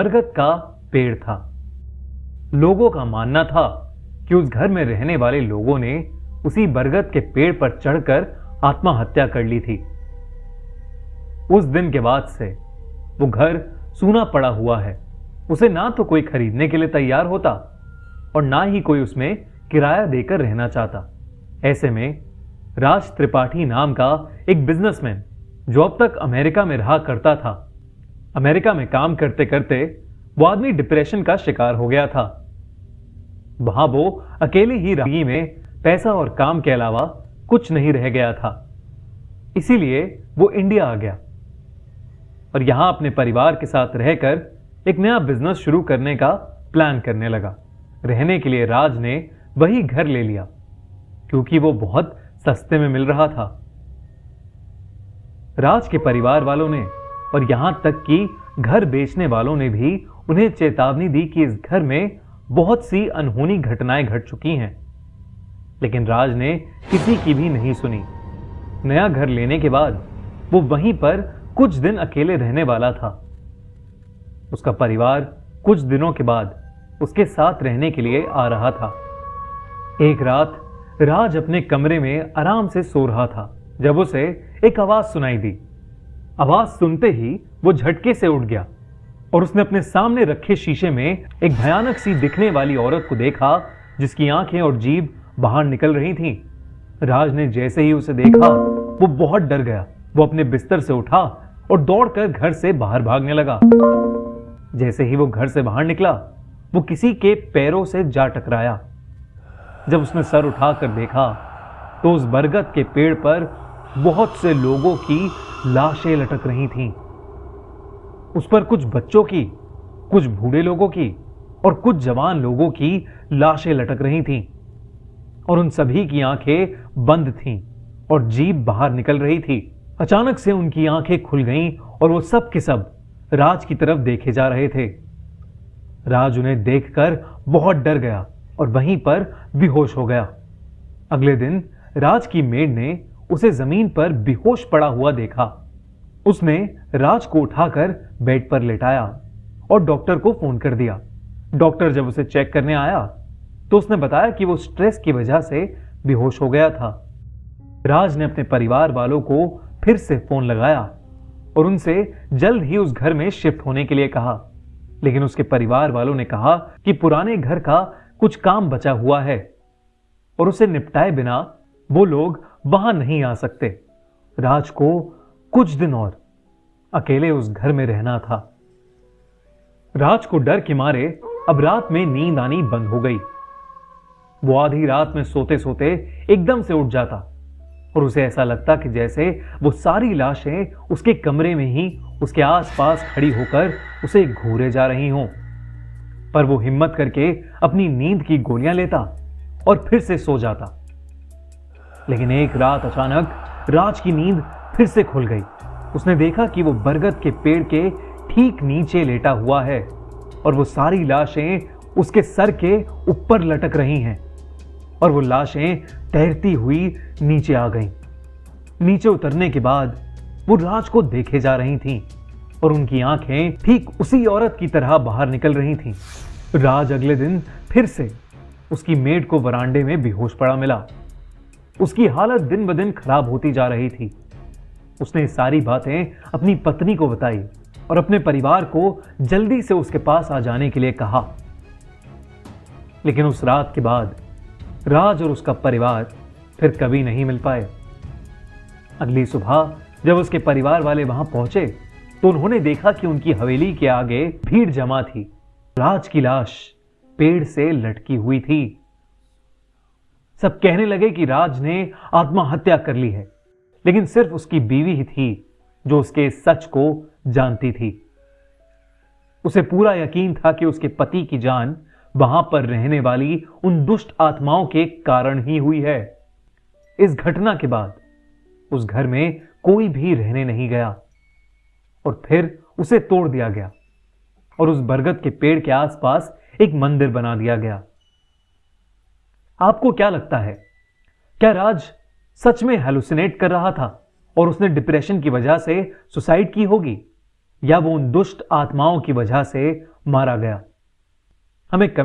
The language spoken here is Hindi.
बरगद का पेड़ था। लोगों का मानना था कि उस घर में रहने वाले लोगों ने उसी बरगद के पेड़ पर चढ़कर आत्महत्या कर ली थी। उस दिन के बाद से वो घर सूना पड़ा हुआ है। उसे ना तो कोई खरीदने के लिए तैयार होता और ना ही कोई उसमें किराया देकर रहना चाहता। ऐसे में राज त्रिपाठी नाम का एक बिजनेसमैन, जो अब तक अमेरिका में रहा करता था, अमेरिका में काम करते करते वो आदमी डिप्रेशन का शिकार हो गया था। वहां वो अकेले ही जिंदगी में पैसा और काम के अलावा कुछ नहीं रह गया था। इसीलिए वो इंडिया आ गया और यहां अपने परिवार के साथ रहकर एक नया बिजनेस शुरू करने का प्लान करने लगा। रहने के लिए राज ने वही घर ले लिया क्योंकि वो बहुत सस्ते में मिल रहा था। राज के परिवार वालों ने और यहां तक कि घर बेचने वालों ने भी उन्हें चेतावनी दी कि इस घर में बहुत सी अनहोनी घटनाएं घट चुकी हैं, लेकिन राज ने किसी की भी नहीं सुनी। नया घर लेने के बाद वो वहीं पर कुछ दिन अकेले रहने वाला था। उसका परिवार कुछ दिनों के बाद उसके साथ रहने के लिए आ रहा था। एक रात राज अपने कमरे में आराम से सो रहा था जब उसे एक आवाज सुनाई दी। आवाज सुनते ही वो झटके से उठ गया और उसने अपने सामने रखे शीशे में एक भयानक सी दिखने वाली औरत को देखा जिसकी आंखें और जीभ बाहर निकल रही थीं। राज ने जैसे ही उसे देखा वो बहुत डर गया। वो अपने बिस्तर से उठा और दौड़कर घर से बाहर भागने लगा। जैसे ही वो घर से बाहर निकला वो किसी के पैरों से जा टकराया। जब उसने सर उठाकर देखा तो उस बरगद के पेड़ पर बहुत से लोगों की लाशें लटक रही थीं। उस पर कुछ बच्चों की, कुछ बूढ़े लोगों की और कुछ जवान लोगों की लाशें लटक रही थीं और उन सभी की आंखें बंद थीं और जीभ बाहर निकल रही थी। अचानक से उनकी आंखें खुल गईं और वो सब के सब राज की तरफ देखे जा रहे थे। राज उन्हें देखकर बहुत डर गया और वहीं पर बेहोश हो गया। अगले दिन राज की मेड ने उसे जमीन पर बेहोश पड़ा हुआ देखा। उसने राज को उठाकर बेड पर लेटाया और डॉक्टर को फोन कर दिया। डॉक्टर जब उसे चेक करने आया तो उसने बताया कि वो स्ट्रेस की वजह से बेहोश हो गया था। राज ने अपने परिवार वालों को फिर से फोन लगाया और उनसे जल्द ही उस घर में शिफ्ट होने के लिए कहा, लेकिन उसके परिवार वालों ने कहा कि पुराने घर का कुछ काम बचा हुआ है और उसे निपटाए बिना वो लोग वहां नहीं आ सकते। राज को कुछ दिन और अकेले उस घर में रहना था। राज को डर के मारे अब रात में नींद आनी बंद हो गई। वो आधी रात में सोते सोते एकदम से उठ जाता और उसे ऐसा लगता कि जैसे वो सारी लाशें उसके कमरे में ही उसके आसपास खड़ी होकर उसे घूरे जा रही हों। पर वो हिम्मत करके अपनी नींद की गोलियां लेता और फिर से सो जाता। लेकिन एक रात अचानक राज की नींद फिर से खुल गई। उसने देखा कि वो बरगद के पेड़ के ठीक नीचे लेटा हुआ है और वो सारी लाशें उसके सर के ऊपर लटक रही हैं और वो लाशें तैरती हुई नीचे आ गईं। नीचे उतरने के बाद वो राज को देखे जा रही थीं और उनकी आंखें ठीक उसी औरत की तरह बाहर निकल रही थीं। राज अगले दिन फिर से उसकी मेड को वरांडे में बेहोश पड़ा मिला। उसकी हालत दिन ब दिन खराब होती जा रही थी। उसने सारी बातें अपनी पत्नी को बताई और अपने परिवार को जल्दी से उसके पास आ जाने के लिए कहा। लेकिन उस रात के बाद राज और उसका परिवार फिर कभी नहीं मिल पाए। अगली सुबह जब उसके परिवार वाले वहां पहुंचे तो उन्होंने देखा कि उनकी हवेली के आगे भीड़ जमा थी। राज की लाश पेड़ से लटकी हुई थी। सब कहने लगे कि राज ने आत्महत्या कर ली है, लेकिन सिर्फ उसकी बीवी ही थी जो उसके सच को जानती थी। उसे पूरा यकीन था कि उसके पति की जान वहां पर रहने वाली उन दुष्ट आत्माओं के कारण ही हुई है। इस घटना के बाद उस घर में कोई भी रहने नहीं गया और फिर उसे तोड़ दिया गया और उस बरगद के पेड़ के आसपास एक मंदिर बना दिया गया। आपको क्या लगता है, क्या राज सच में हेलुसिनेट कर रहा था और उसने डिप्रेशन की वजह से सुसाइड की होगी, या वो उन दुष्ट आत्माओं की वजह से मारा गया। हमें